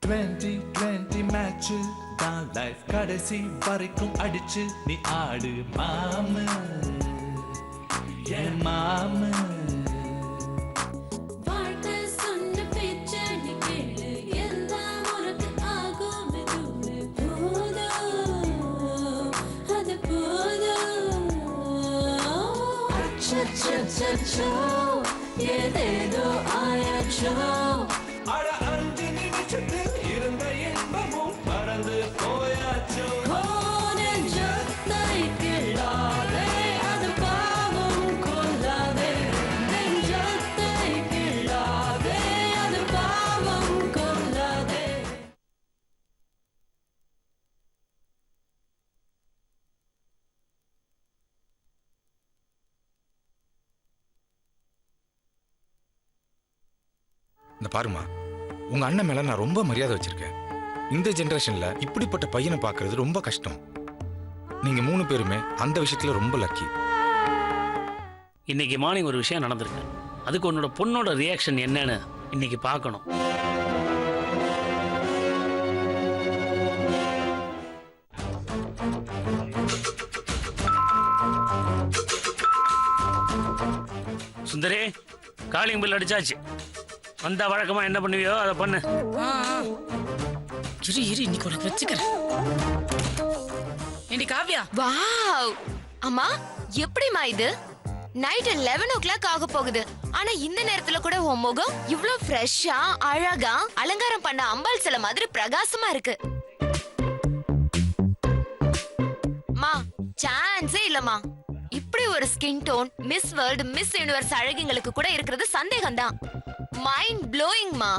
2020 match தான் life கடைசி வரைக்கும் அடிச்சு நீ ஆடு மாமு என் மாமு. ஏதேதோ ஆயாச்சோ அட 5 நிமிஷத்தில் இருந்த இன்பமும் மறந்து போயாச்சோ. நெஞ்சத்தை கிள்ளாதே அது பாவம் கொள்ளாதே நெஞ்சத்தை கிள்ளாதே அது பாவம் கொள்ளாதே. இந்த பாருமா, உங்க அண்ணன் மேல நான் ரொம்ப மரியாதை வச்சிருக்கேன். இந்த ஜெனரேஷன்ல இப்படிப்பட்ட பையனை பார்க்கிறது ரொம்ப கஷ்டம். நீங்க 3 பேருமே அந்த விஷயத்துல ரொம்ப லக்கி. இன்னைக்கு மார்னிங் ஒரு விஷயம் நடந்திருக்கு. அதுக்கு உன்னோட பொண்ணோட ரியாக்ஷன் என்னன்னு இன்னைக்கு பார்க்கணும். சுந்தரே, காலிங் பில் அடிச்சாச்சு. வந்தா வழக்கமா என்ன பண்ணுவியோ அதை பண்ணு. இரு இரு, இன்னைக்கு உனக்கு வச்சுக்கிறேன். ஏண்டி காவ்யா? வாவ் அம்மா, எப்படிமா இது? நைட் 11 o'clock ஆக போகுது. ஆனா இந்த நேரத்துல கூட உன் முகம் இவ்ளோ ஃப்ரெஷ்ஷா அழகா அலங்காரம் பண்ண அம்பாள் சிலை மாதிரி பிரகாசமா இருக்கு. மா, சான்ஸே இல்லம்மா. இப்படி ஒரு skin tone Miss World Miss Universe அழகிங்களுக்கு கூட இருக்கிறது சந்தேகம்தான். மைண்ட் ப்ளோயிங் மா.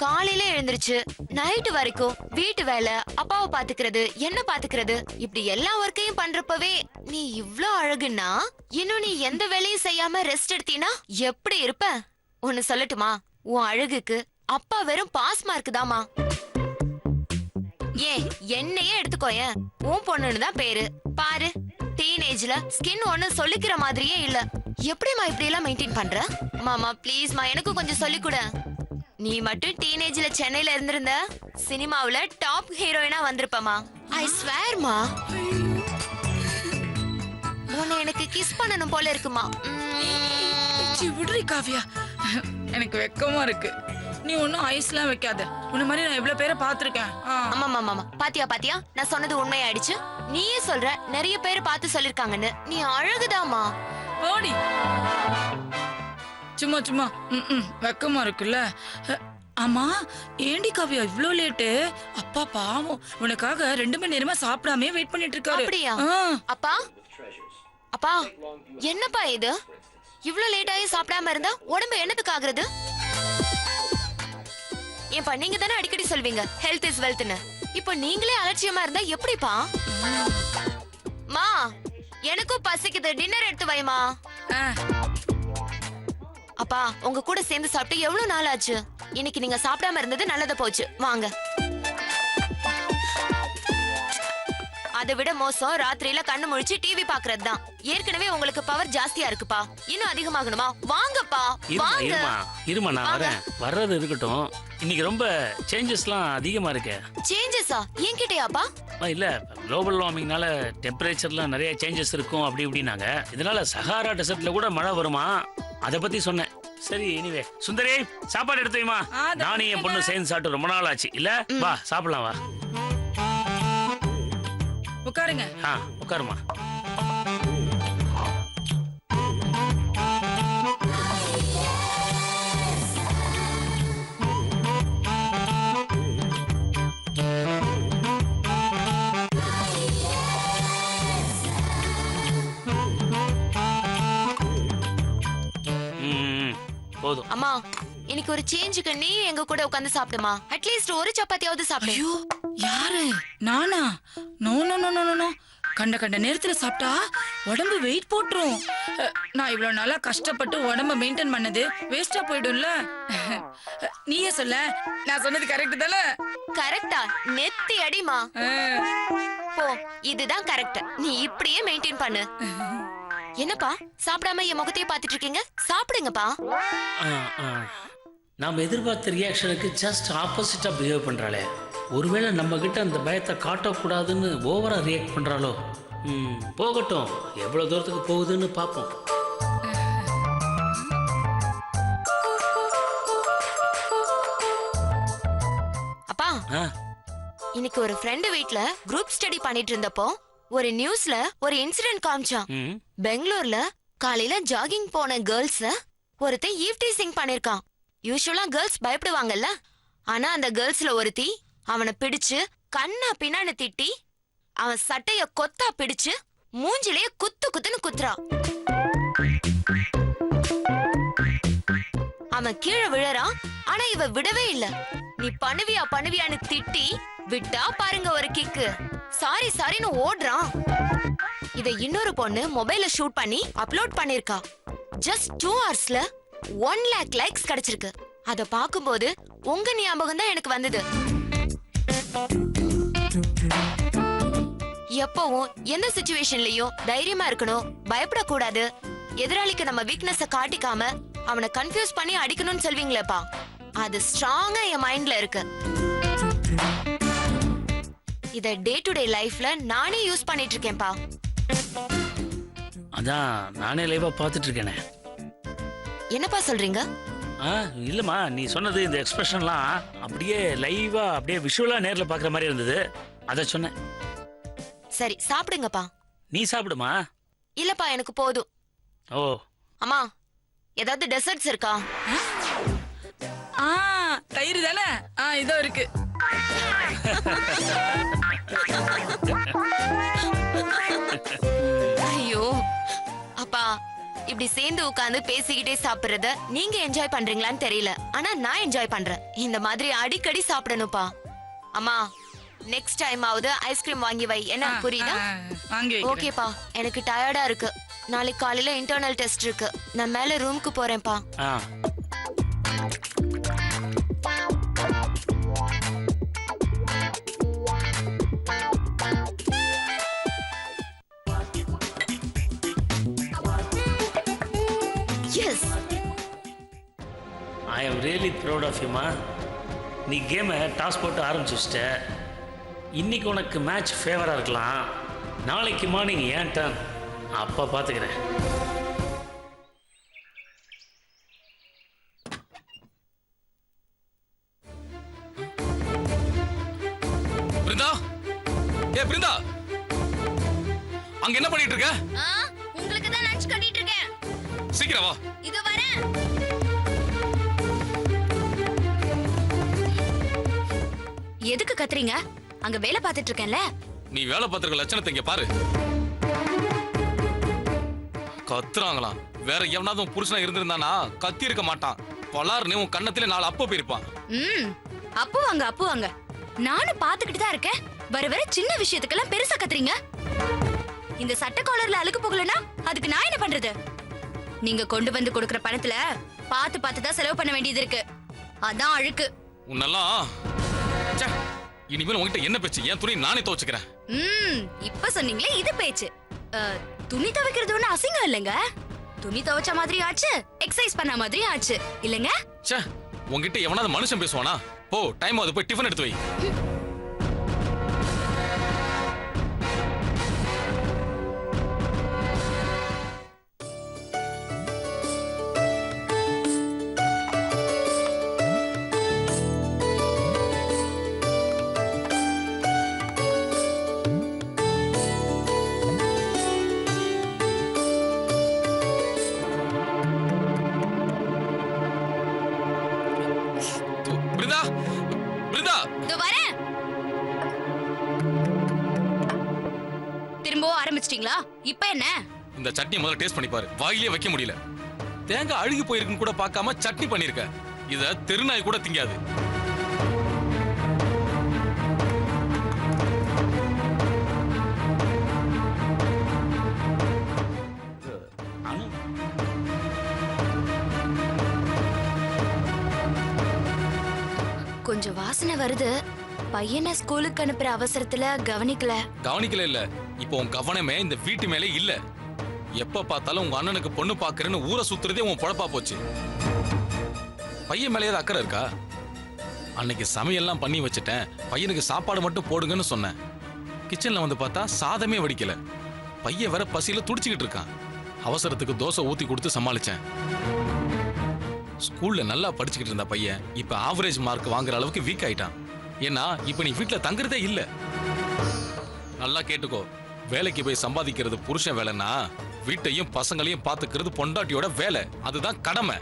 காலையில எழுந்திருச்சு நைட்டு வரைக்கும் வீட்டு வேலை, அப்பாவை பாத்துக்கிறது, என்ன பாத்துக்கிறது, இப்படி எல்லா ஒர்க்கையும் பண்றப்பவே நீ இவ்ளோ அழகுன்னா இன்னும் நீ எந்த வேலையும் செய்யாம ரெஸ்ட் எடுத்தீனா எப்படி இருப்ப? ஒன்னு சொல்லட்டுமா, உன் அழகுக்கு அப்பா வெறும் பாஸ் மார்க் தாமா. ஏன் என்னையே எடுத்துக்கோயேன், உன் பொண்ணுன்னு தான் பேரு. பாரு, டீனேஜ்ல ஸ்கின் ஒண்ணு சொல்லிக்கிற மாதிரியே இல்ல. எப்படிமா இப்படி எல்லாம் மெயின்டைன் பண்ற? மாமா ப்ளீஸ்மா, எனக்கு கொஞ்சம் சொல்லிக் கொடு. நீ மட்டும் டீனேஜ்ல சென்னையில இருந்திருந்த சினிமாவுல டாப் ஹீரோயினா வந்திருப்பமா. ஐ ஸ்வேர்மா. உன்னை எனக்கு கிஸ் பண்ணணும் போல இருக்குமா. விடுறி காவ்யா, எனக்கு வெக்கமா இருக்கு. நீ ஒன்னும் ஐஸ்லாம் வைக்காத. உன்ன மாதிரி நான் எவ்வளவு பேரை பாத்திருக்கேன். ஆமா பாத்தியா பாத்தியா, நான் சொன்னது உண்மையாயிடுச்சு. நீயே சொல்ற நிறைய பேர் பார்த்து சொல்லிருக்காங்கன்னு. நீ அழகுதாமா. ஓடி சும்மா சும்மா வெக்கமா இருக்குல்ல. ஆமா, ஏண்டி காவ்யா இவ்ளோ லேட்டு? அப்பா பாவம் உனக்காக 2 மணி நேரமா சாப்பிடாம வெயிட் பண்ணிட்டு இருக்காரு. அப்படியா? அப்பா அப்பா, என்னப்பா இது? இவ்ளோ லேட் ஆகி சாப்பிடாம இருந்தா உடம்பு என்னத்துக்கு ஆகுறது? ஏன்பா, நீங்க தானே அடிக்கடி சொல்வீங்க ஹெல்த் இஸ் வெல்த்னு. இப்போ நீங்களே அலட்சியமா இருந்தா எப்படிப்பா? மா, எனக்கும் பசிக்குது, டின்னர் எடுத்து வைமா. அப்பா, உங்க கூட சேர்ந்து சாப்பிட்டு எவ்வளவு நாள் ஆச்சு? இன்னைக்கு நீங்க சாப்பிடாம இருந்தது நல்லதா போச்சு. வாங்க. அதை விட மோசம் ராத்திரியில கண்ணு முழிச்சு டிவி பாக்குறது தான். ஏற்கனவே உங்களுக்கு பவர் ஜாஸ்தியா இருக்குப்பா, இன்னும் அதிகமாகணுமா? வாங்கப்பா வாங்க. இருமா, நான் வரேன். வர்றது இருக்கட்டும், இன்னைக்கு ரொம்ப சேஞ்சஸ்லாம் அதிகமா இருக்கு. சேஞ்சஸா? என்கிட்டயாப்பா? இல்ல, குளோபல் வார்மிங்னால டெம்பரேச்சர்லாம் நிறைய சேஞ்சஸ் இருக்கும் அப்படி இப்படின்னாங்க. இதனால சஹாரா டெசர்ட்ல கூட மழை வருமா, அதை பத்தி சொன்னேன். சரி, எனிவே சுந்தரி, சாப்பாடு எடுத்து வைமா. நானும் என் பொண்ணு சேர்ந்து சாப்பிட்டு ரொம்ப நாள் ஆச்சு இல்ல. வா சாப்பிடலாம், வா உட்காருங்க. உட்காருமா. போதும். அம்மா, இன்னைக்கு ஒரு சேஞ்சுக்கு நீ எங்க கூட உட்கார்ந்து சாப்பிடுமா. அட்லீஸ்ட் ஒரு சப்பாத்தியாவது சாப்பிடு. ஐயோ, யாரு? நானா? No no no no no. கண்ட நேரத்துல சாப்பிட்டா உடம்பு வெயிட் போட்டுரும். நான் இவ்வளவு நாளா கஷ்டப்பட்டு உடம்ப மெயின்டைன் பண்ணது வேஸ்டா போயிடும்ல. நீயே சொல்ல, நான் சொன்னது கரெக்ட் தானே? கரெக்டா? நெத்தி அடிமா. போ, இதுதான் கரெக்ட். நீ இப்படியே மெயின்டைன் பண்ணு. என்னப்பா, சாப்பிடாம என் முகத்தையே பாத்துட்டு இருக்கீங்க? சாப்பிடுங்கப்பா. நாம் எதிர்பார்த்த ரியாக்ஷனுக்கு ஜஸ்ட் ஆப்போசிட்டாக பிஹேவ் பண்ணுறாளே. ஒருவேளை நம்மக்கிட்ட அந்த பயத்தை காட்டக்கூடாதுன்னு ஓவராக ரியாக்ட் பண்ணுறாளோ? போகட்டும், எவ்வளோ தூரத்துக்கு போகுதுன்னு பார்ப்போம். அப்பா, ஆ இன்னைக்கு ஒரு ஃப்ரெண்டு வீட்ல குரூப் ஸ்டடி பண்ணிட்டு இருந்தப்போ ஒரு நியூஸ்ல ஒரு இன்சிடென்ட் காமிச்சான். ம் பெங்களூர்ல காலையில ஜாகிங் போன கேர்ள்ஸ ஒருத்தன் ஈவ் டீசிங் பண்ணிருக்கான். யூசுவலா கேர்ள்ஸ் பயப்படுவாங்கல்ல, ஆனா அந்த கேர்ள்ஸ்ல ஒருத்தி அவனை பிடிச்சு கண்ணா பின்னான்னு திட்டி அவன் சட்டைய கொத்தா பிடிச்சு மூஞ்சிலேயே குத்து குத்துன்னு குத்துறா. அவன் கீழே விழறான், ஆனா இவ விடவே இல்ல. நீ பண்ணுவியான்னு திட்டி விட்டா பாருங்க ஒரு கிக்கு. சாரின்னு ஓடுறான். இத இன்னொரு பொண்ணு மொபைல்ல ஷூட் பண்ணி அப்லோட் பண்ணிருக்கா. ஜஸ்ட் 2 ஹவர்ஸ்ல 1 lakh லைக்ஸ் கிடைச்சிருக்கு. அத பாக்கும்போது உங்க ஞாபகம் தான் எனக்கு வந்தது. எப்பவும் எந்த சிச்சுவேஷன்லயும் தைரியமா இருக்கணும், பயப்படக்கூடாது. எதிராளிக்கு நம்ம வீக்னஸ காட்டிக்காம அவனை கன்ஃபியூஸ் பண்ணி அடிக்கணும்னு சொல்வீங்களேப்பா, அது ஸ்ட்ராங்கா என் மைண்ட்ல இருக்கு. இத டே டு டே லைஃப்ல நானே யூஸ் பண்ணிட்டு இருக்கேன்ப்பா. அதான் நானே லைவாக பார்த்துட்டு இருக்கேனே. என்னப்பா சொல்றீங்க? இல்லைம்மா, நீ சொன்னது இந்த எக்ஸ்பிரஷன்லாம் அப்படியே லைவாக அப்படியே விஷுவலாக நேரில் பார்க்குற மாதிரி இருந்தது. அதை சொன்னேன். சரி, சாப்பிடுங்கப்பா. நீ சாப்பிடுமா? இல்லப்பா, எனக்கு போதும். ஓ, அம்மா, ஏதாவது டெசர்ட்ஸ் இருக்கா? தயிர் தானே? இதோ இருக்கு. ஐயோ அப்பா, இப்படி சேர்ந்து உட்கார்ந்து பேசிக்கிட்டே சாப்பிடுறத நீங்க என்ஜாய் பண்றீங்களான்னு தெரியல, ஆனா நான் என்ஜாய் பண்றேன். இந்த மாதிரி அடிக்கடி சாப்பிடணும்ப்பா. அம்மா, நெக்ஸ்ட் டைம் ஆவது ஐஸ்கிரீம் வாங்கி வை. என்ன, புரியுதா? வாங்கி வைக்கிறேன். ஓகேப்பா, எனக்கு டயர்டா இருக்கு. நாளைக்கு காலையில இன்டர்னல் டெஸ்ட் இருக்கு. நான் மேல ரூமுக்கு போறேன்ப்பா. Ah yes, I am really proud of யூமா. நீ கேமை டாஸ் போட்டு ஆரம்பிச்சு வச்சிட்ட. இன்னைக்கு உனக்கு மேட்ச் ஃபேவராக இருக்கலாம், நாளைக்கு மார்னிங் ஏன் டர்ன், அப்போ பார்த்துக்கிறேன். பிருந்தா, பிருந்தா, அங்க என்ன பண்ணிட்டு இருக்க? உங்களுக்கு தான் லஞ்ச் கட்டிட்டு இருக்கேன். சீக்கிரம் வா. இது வரேன். எதுக்கு கத்துறீங்க? அங்க வேலை பார்த்துட்டு இருக்கேன்ல. நீ வேலை பார்த்திருக்க லட்சணத்தை இங்க பாரு. கத்துறாங்களாம். வேற எவனாவது உன் புருஷனா இருந்திருந்தானா கத்தி இருக்க மாட்டான். பலார்னு உன் கண்ணத்திலே 4 அப்ப போயிருப்பான். அப்பு வாங்க. நானும் பாத்துக்கிட்டு தான் இருக்கேன். வர சின்ன விஷயத்துக்கெல்லாம் பெருசா கத்துறீங்க. இந்த சட்ட காலர்ல அழுக்கு போகலனா அதுக்கு நான் என்ன பண்றது? நீங்க கொண்டு வந்து கொடுக்கிற பணத்துல பார்த்து தான் செலவு பண்ண வேண்டியது இருக்கு. அதான் அழுக்கு. உன்னெல்லாம் இனிமேல் உன்கிட்ட என்ன பேச்சு? என் துணி நானே துவைச்சுக்கிறேன். இப்ப சொன்னீங்களே இது பேச்சு. துணி துவைக்கிறது ஒண்ணு அசிங்கம் இல்லைங்க. துணி துவைச்ச மாதிரி ஆச்சு, எக்ஸசைஸ் பண்ண மாதிரி ஆச்சு இல்லங்க? உன்கிட்ட எவனாவது மனுஷன் பேசுவானா? போ, டைம் ஆகுது, போய் டிஃபன் எடுத்து வை. ஆரம்பிச்சிட்டீங்களா? இப்ப என்ன? இந்த சட்னி முதல்ல டேஸ்ட் பண்ணி பாரு. வாயிலே வைக்க முடியல. தேங்காய் அழுகி போயிருக்குன்னு கூட பார்க்காம சட்னி பண்ணிருக்க. இத தெருநாய் கூட திங்காது. கொஞ்சம் வாசனை வருது. பையனை ஸ்கூலுக்கு அனுப்புற அவசரத்துல கவனிக்கல இல்ல. இப்போ உன் கவனமே இந்த வீட்டு மேலே இல்ல. எப்ப பார்த்தாலும் உங்க அண்ணனுக்கு பொண்ணு பாக்குறேன்னு ஊரை சுத்துறதே உன் பொழப்பா போச்சு. பையன் மேலேயே அக்கறை இருக்கா? அன்னைக்கு சமையல்லாம் பண்ணி வச்சுட்டேன், பையனுக்கு சாப்பாடு மட்டும் போடுங்கன்னு சொன்னேன். கிச்சன்ல வந்து பார்த்தா சாதமே வடிக்கல. பையன் வேற பசியில துடிச்சுக்கிட்டு இருக்கான். அவசரத்துக்கு தோசை ஊத்தி கொடுத்து சமாளிச்சேன். ஸ்கூல்ல நல்லா படிச்சுக்கிட்டு இருந்த பையன் இப்ப ஆவரேஜ் மார்க் வாங்குற அளவுக்கு வீக் ஆயிட்டான். ஏன்னா இப்ப நீ வீட்டுல தங்குறதே இல்ல. நல்லா கேட்டுக்கோ, வேலைக்கு போய் சம்பாதிக்கிறது புருஷன் வேலைன்னா வீட்டையும் பசங்களையும் பாத்துக்கிறது பொண்டாட்டியோட வேலை, அதுதான் கடமை.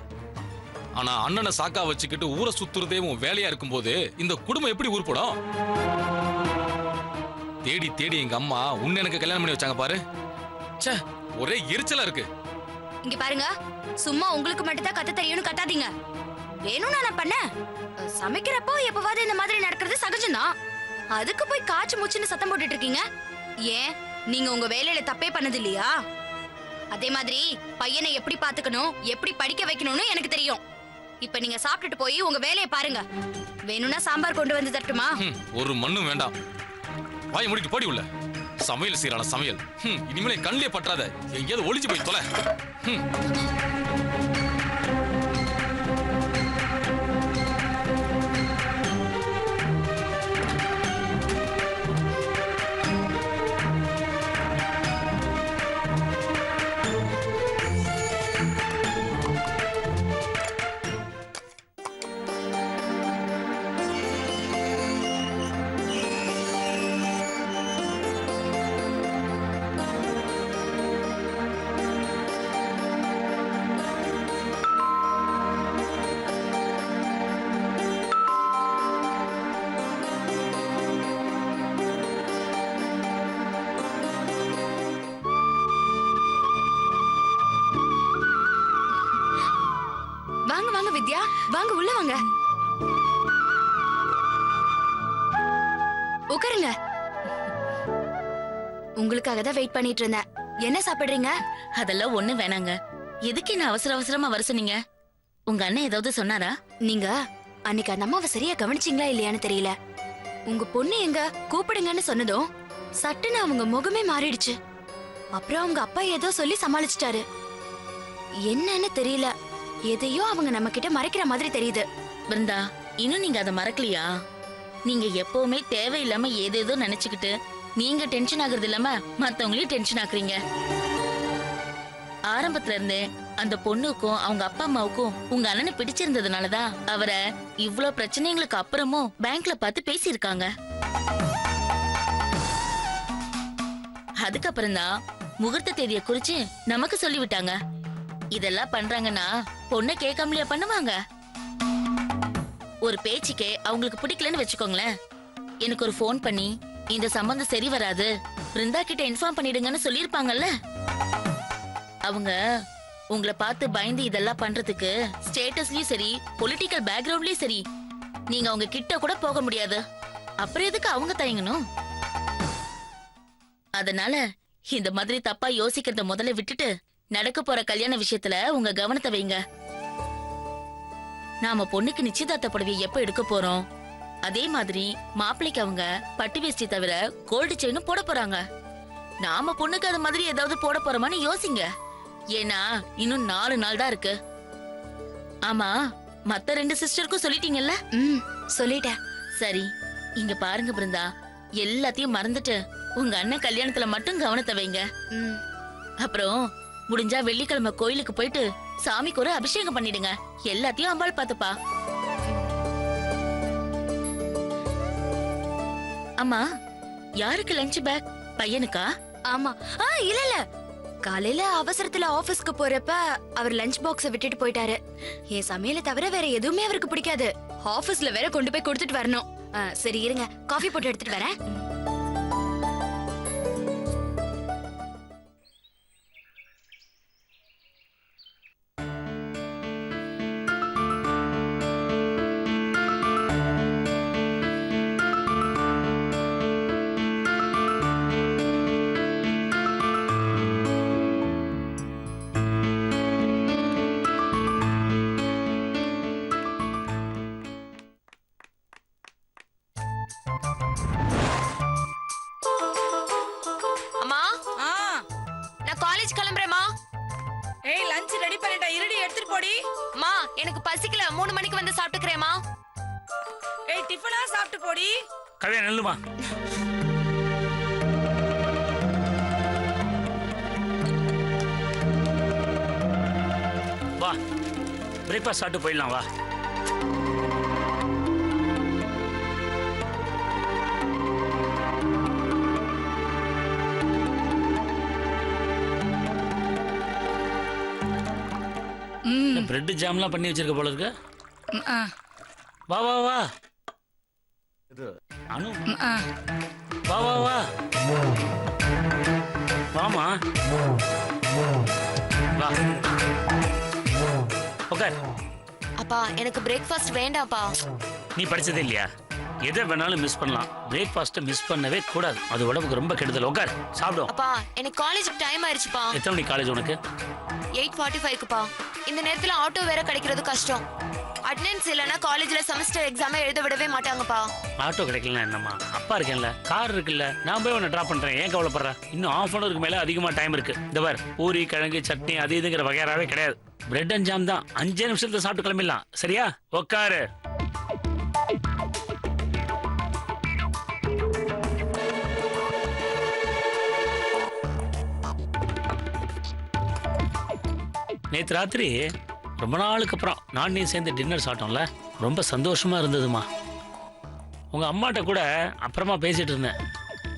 ஆனா அண்ணனை சாக்கா வச்சுக்கிட்டு ஊரை சுத்துறதே உன் வேலையா இருக்கும்போது இந்த குடும்பம் எப்படி உருப்படும்? தேடி தேடி எங்க அம்மா உன்னை எனக்கு கல்யாணம் பண்ணி வச்சாங்க பாரு. ச்சே, ஒரே எரிச்சலா இருக்கு. இங்க பாருங்க, சும்மா உங்களுக்கு மட்டும் தான் கத்த தெரியும்னு கத்தாதீங்க. வேணும்னா நான் பண்ண சமைக்கிறப்போ எப்பவாவது இந்த மாதிரி நடக்கிறது சகஜம்தான். அதுக்கு போய் காய்ச்சி முச்சுன்னு சத்தம் போட்டுட்டு இருக்கீங்க. ஏன் நீங்க உங்க வேலையில தப்பே பண்ணது இல்லையா? அதே மாதிரி பையனை எப்படி பாத்துக்கணும், எப்படி படிக்க வைக்கணும்னு எனக்கு தெரியும். இப்ப நீங்க சாப்பிட்டுட்டு போய் உங்க வேலையை பாருங்க. வேணும்னா சாம்பார் கொண்டு வந்து தரட்டுமா? ஒரு மண்ணும் வேண்டாம். வாய் மூடிட்டு போடி உள்ள. சமையல் சீரான சமையல். இனிமேல் கண்ணிலே பற்றாத, எங்கேயாவது ஒளிஞ்சு போய் தொலை. வாங்க வாங்க வித்யா, வாங்க உள்ள வாங்க. உட்காருங்க. உங்களுக்காக தான் வெயிட் பண்ணிட்டு இருந்தேன். என்ன சாப்பிடுறீங்க? அதெல்லாம் ஒண்ணு வேணாங்க. எதுக்கு என்ன அவசர அவசரமா வர சொன்னீங்க? உங்க அண்ணன் ஏதாவது சொன்னாரா? நீங்க அன்னைக்கு அந்த அம்மாவை சரியா கவனிச்சீங்களா இல்லையான்னு தெரியல. உங்க பொண்ணு எங்க கூப்பிடுங்கன்னு சொன்னதும் சட்டுன்னு அவங்க முகமே மாறிடுச்சு. அப்புறம் அவங்க அப்பா ஏதோ சொல்லி சமாளிச்சிட்டாரு. என்னன்னு தெரியல, எதையோ அவங்க நம்ம கிட்ட மறைக்கிற மாதிரி தெரியுது. பிருந்தா, இன்னும் நீங்க அதை மறக்கலையா? நீங்க எப்பவுமே தேவையில்லாம ஏதேதோ நினைச்சுக்கிட்டு நீங்க டென்ஷன் ஆகுறது இல்லாம மத்தவங்களையும் டென்ஷன் ஆக்குறீங்க. ஆரம்பத்துல இருந்தே அந்த பொண்ணுக்கும் அவங்க அப்பா அம்மாவுக்கும் உங்க அண்ணனை பிடிச்சிருந்ததுனாலதான் அவரை இவ்ளோ பிரச்சனைகளுக்கு அப்புறமும் பேங்க்ல பார்த்து பேசியிருக்காங்க. அதுக்கப்புறம் தான் முகூர்த்த தேதியை குறிச்சு நமக்கு சொல்லிவிட்டாங்க. இதெல்லாம் பண்றாங்கன்னா பொண்ணை கேட்காமலையா பண்ணுவாங்க? ஒரு பேச்சுக்கே அவங்களுக்கு பிடிக்கலன்னு வச்சுக்கோங்களேன், எனக்கு ஒரு ஃபோன் பண்ணி இந்த சம்பந்தம் சரி வராது, பிருந்தா கிட்ட இன்ஃபார்ம் பண்ணிடுங்கன்னு சொல்லிருப்பாங்கல்ல. அவங்க உங்களை பார்த்து பயந்து இதெல்லாம் பண்றதுக்கு ஸ்டேட்டஸ்லயும் சரி, பொலிட்டிக்கல் பேக்ரவுண்ட்லயும் சரி, நீங்க அவங்க கிட்ட கூட போக முடியாது. அப்புறம் எதுக்கு அவங்க தயங்கணும்? அதனால இந்த மாதிரி தப்பா யோசிக்கிறத முதல்ல விட்டுட்டு நடக்க போற கல்யாண விஷயத்துல உங்க கவனத்தை வைங்க. நாம பொண்ணுக்கு நிச்சயதார்த்த புடவையை எப்ப எடுக்க போறோம், அதே மாதிரி மாப்பிள்ளைக்கு அவங்க பட்டு வேஷ்டி தவிர கோல்டு செயினும் போட போறாங்க. நாம பொண்ணுக்கு அது மாதிரி ஏதாவது போட போறோமான்னு யோசிங்க. ஏன்னா இன்னும் 4 நாள் தான் இருக்கு. ஆமா, மத்த 2 சிஸ்டருக்கும் சொல்லிட்டீங்கல்ல? சொல்லிட்டேன். சரி, இங்க பாருங்க பிருந்தா, எல்லாத்தையும் மறந்துட்டு உங்க அண்ணன் கல்யாணத்துல மட்டும் கவனத்தை வைங்க. அப்புறம் முடிஞ்சா வெள்ளிக்கிழமை கோயிலுக்கு போயிட்டு சாமிக்கு ஒரு அபிஷேகம் பண்ணிடுங்க. எல்லாத்தையும் அம்பாள் பாத்துப்பா. அம்மா, யாருக்கு லஞ்ச் பேக்? பையனுக்கா? ஆமா. இல்ல இல்ல, காலையில அவசரத்துல ஆபீஸ்க்கு போறப்ப அவர் லஞ்ச் பாக்ஸ விட்டுட்டு போயிட்டாரு. என் சமையலை தவிர வேற எதுவுமே அவருக்கு பிடிக்காது. ஆபீஸ்ல வேற கொண்டு போய் கொடுத்துட்டு வரணும். சரி இருங்க, காஃபி போட்டு எடுத்துட்டு வரேன். ஏய் லஞ்ச் ரெடி பண்ணிட்டேன், இருடி எடுத்துட்டு போடி. மா எனக்கு பசிக்கல, 3 மணிக்கு வந்து சாப்பிட்டுக்கிறேம்மா. ஏய் டிஃபனா சாப்பிட்டு போடி. கவியா நெல்லுமா. வா பிரேக்ஃபாஸ்ட் சாப்பிட்டு போயிடலாம் வா. பிரெட் ஜாம்லாம் பண்ணி வச்சிருக்க போல இருக்கு. வா வா வா அனு, வா வா வா வாமா வா உட்கார். அப்பா எனக்கு பிரேக்ஃபாஸ்ட் வேண்டாம்ப்பா. நீ படிச்சதே இல்லையா? எதை வேணாலும் மிஸ் பண்ணலாம், பிரேக்ஃபாஸ்ட்டை மிஸ் பண்ணவே கூடாது, அது உடம்புக்கு ரொம்ப கெடுதல். உட்கார் சாப்பிடும். அப்பா எனக்கு காலேஜுக்கு டைம் ஆயிடுச்சுப்பா. எத்தனை மணிக்கு காலேஜ் உனக்கு? 8:45க்குப்பா. இந்த நேரத்துல ஆட்டோ வேற கிடைக்கிறது கஷ்டம். அட்டெண்டன்ஸ் இல்லைன்னா காலேஜ்ல செமஸ்டர் எக்ஸாமே எழுத விடவே மாட்டாங்கப்பா. ஆட்டோ கிடைக்கலன்னா என்னம்மா, அப்பா இருக்கேன்ல, கார் இருக்குல்ல, நான் போய் உன்னை ட்ராப் பண்றேன். ஏன் கவலைப்படுற? இன்னும் ½ hour மேல அதிகமா டைம் இருக்கு. இந்த பார், பூரி கிழங்கு சட்னி அது இதுங்கிற வகையாவே கிடையாது. பிரெட் அண்ட் ஜாம் தான், 5 நிமிஷத்துல சாப்பிட்டு கிளம்பிடலாம். சரியா? உட்காரு. நேற்று ராத்திரி ரொம்ப நாளுக்கு அப்புறம் நான் நீ சேர்ந்து டின்னர் சாப்பிட்டோம்ல, ரொம்ப சந்தோஷமா இருந்ததுமா. உங்க அம்மாட்ட கூட அப்புறமா பேசிட்டு இருந்தேன்.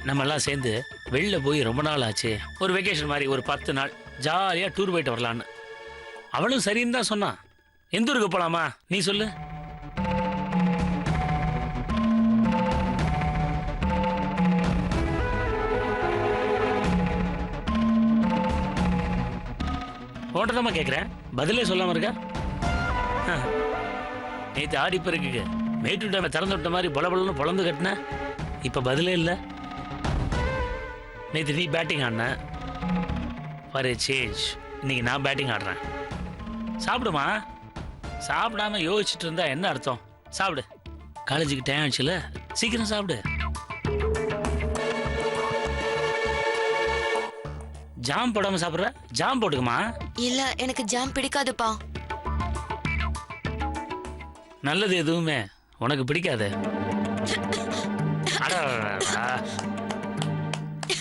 நம்ம எல்லாம் சேர்ந்து வெளில போய் ரொம்ப நாள் ஆச்சு, ஒரு வெக்கேஷன் மாதிரி ஒரு 10 நாள் ஜாலியா டூர் போயிட்டு வரலான்னு. அவளும் சரின்னு தான் சொன்னான். எந்த ஊருக்கு போலாமா நீ சொல்லு? ஓட்டதாமா கேட்குறேன், பதிலே சொல்லாம இருக்க. நேற்று ஆடிப்பருக்கு மேட்டூர் டேமை திறந்து விட்ட மாதிரி பொலபொலன்னு பொழந்து கட்டின, இப்போ பதிலே இல்லை. நேற்று நீ பேட்டிங் ஆடின, ஃபார் ஏ சேஞ்ச் இன்னைக்கு நான் பேட்டிங் ஆடுறேன். சாப்பிடுமா. சாப்பிடாம யோசிச்சுட்டு இருந்தா என்ன அர்த்தம்? சாப்பிடு. காலேஜுக்கு டைம் ஆச்சுல, சீக்கிரம் சாப்பிடு. ஜாம் போடாம சாப்பிட்ற? ஜாம் போட்டுக்குமா. இல்ல எனக்கு ஜாம் பிடிக்காதுப்பா. நல்லது எதுவுமே உனக்கு பிடிக்காது.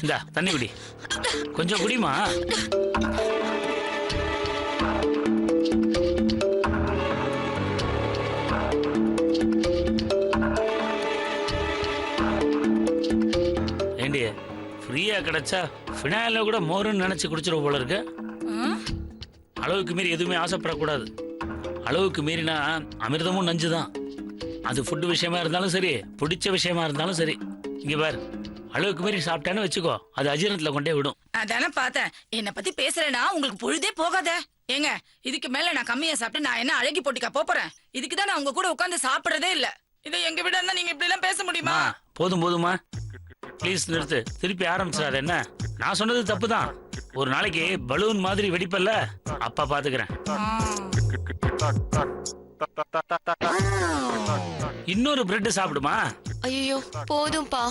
இந்தா தண்ணி குடி, கொஞ்சம் குடிமா. ஏண்டி ஃப்ரீயா கிடைச்சா ஃபினாயில கூட மோருன்னு நினைச்சு குடிச்சிருவ போல இருக்கு. அளவுக்கு மீறி எதுவுமே ஆசைப்படக்கூடாது. அளவுக்கு மீறினா அமிர்தமும் நஞ்சு தான். அது ஃபுட்டு விஷயமா இருந்தாலும் சரி, பிடிச்ச விஷயமா இருந்தாலும் சரி. இங்க பாரு, அளவுக்கு மீறி சாப்பிட்டான்னு வச்சுக்கோ, அது அஜீரணத்துல கொண்டே விடும். அதானே பார்த்தேன். என்னை பத்தி பேசுறேன்னா உங்களுக்கு பொழுதே போகாத. ஏங்க இதுக்கு மேல நான் கம்மியா சாப்பிட்டு நான் என்ன அழகி போட்டிக்கா போறேன்? இதுக்குதான் நான் உங்க கூட உட்காந்து சாப்பிடுறதே இல்ல. இதை எங்க விட இருந்தா நீங்க இப்படி எல்லாம் பேச முடியுமா? போதும் போதுமா, ப்ளீஸ் நிறுத்து. திருப்பி ஆரம்பிச்சிடாது. என்ன நான் சொன்னது தப்பு தான். ஒரு நாளைக்கு பலூன் மாதிரி வெடிப்பல்ல, அப்பா பாத்துக்கிறேன். இன்னொரு பிரெட் சாப்பிடுமா. ஐயோ போதும்பா.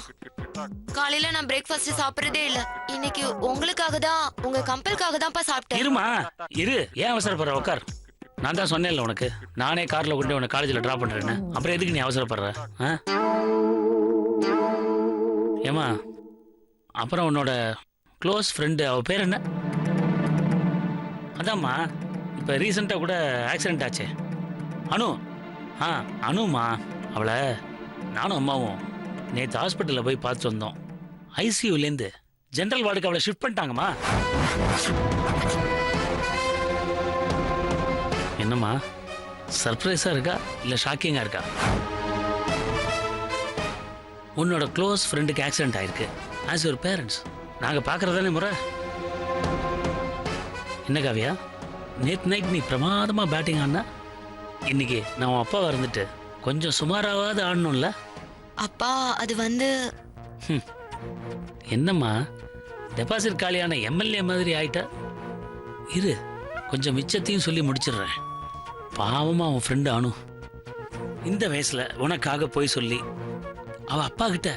காலையில நான் பிரேக்ஃபாஸ்ட் சாப்பிடுறதே இல்ல. இன்னைக்கு உங்களுக்காக தான், உங்க கம்பலுக்காக தான்ப்பா சாப்பிட்டேன். இருமா இரு, ஏன் அவசரப்படுற? உட்கார். நான் தான் சொன்னேன்ல உனக்கு, நானே கார்ல கொண்டு உன்னை காலேஜ்ல டிராப் பண்றேன்னு. அப்புறம் எதுக்கு நீ அவசரப்படுற? ஏமா, அப்புறம் உன்னோட க்ளோஸ் ஃப்ரெண்டு, அவ பேர் என்ன? அதாம்மா இப்போ ரீசெண்டாக கூட ஆக்சிடென்ட் ஆச்சே, அனு. அனுமா, அவளை நானும் அம்மாவும் நேற்று ஹாஸ்பிட்டலில் போய் பார்த்து வந்தோம். ஐசியூலேருந்து ஜென்ரல் வார்டுக்கு அவளை ஷிஃப்ட் பண்ணிட்டாங்கம்மா. என்னம்மா சர்ப்ரைஸாக இருக்கா இல்லை ஷாக்கிங்காக இருக்கா? உன்னோட க்ளோஸ் ஃப்ரெண்டுக்கு ஆக்சிடென்ட் ஆயிருக்கு. ஆஸ் யுவர் பேரண்ட்ஸ் நாங்கள் பார்க்குறதானே முறை. என்ன காவியா, நேற்று நைட் நீ பிரமாதமாக பேட்டிங் ஆடினா, இன்னைக்கு நான் உன் அப்பாவை இருந்துட்டு கொஞ்சம் சுமாராவது ஆடணும்ல? அப்பா அது வந்து என்னம்மா டெபாசிட் காலியான எம்எல்ஏ மாதிரி ஆயிட்டா? இரு, கொஞ்சம் மிச்சத்தையும் சொல்லி முடிச்சிடுறேன். பாவமா உன் ஃப்ரெண்டு அனு இந்த வயசுல உனக்காக போய் சொல்லி அவ அப்பா கிட்ட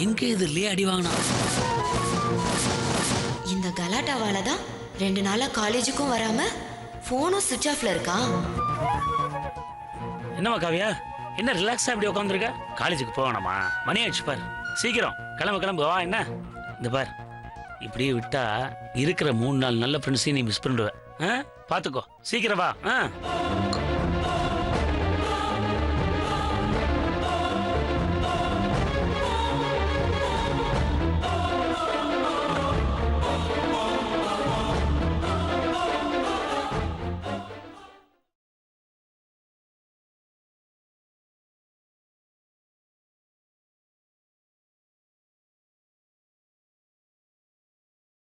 எங்க இதுலயே அடி வாங்கினா. இந்த கலாட்டாவால தான் 2 நாளா காலேஜுக்கும் வராம போனும் சுவிட்ச் ஆஃப்ல இருக்கா? என்னம்மா காவியா, என்ன ரிலாக்ஸா இப்படி உட்காந்துருக்க? காலேஜுக்கு போகணுமா? மணி ஆயிடுச்சு பார். சீக்கிரம் கிளம்பு வா. என்ன இந்த பார், இப்படியே விட்டா இருக்கிற 3 4 நல்ல ஃப்ரெண்ட்ஸையும் நீ மிஸ் பண்ணிடுவ. பாத்துக்கோ, சீக்கிரம் வா.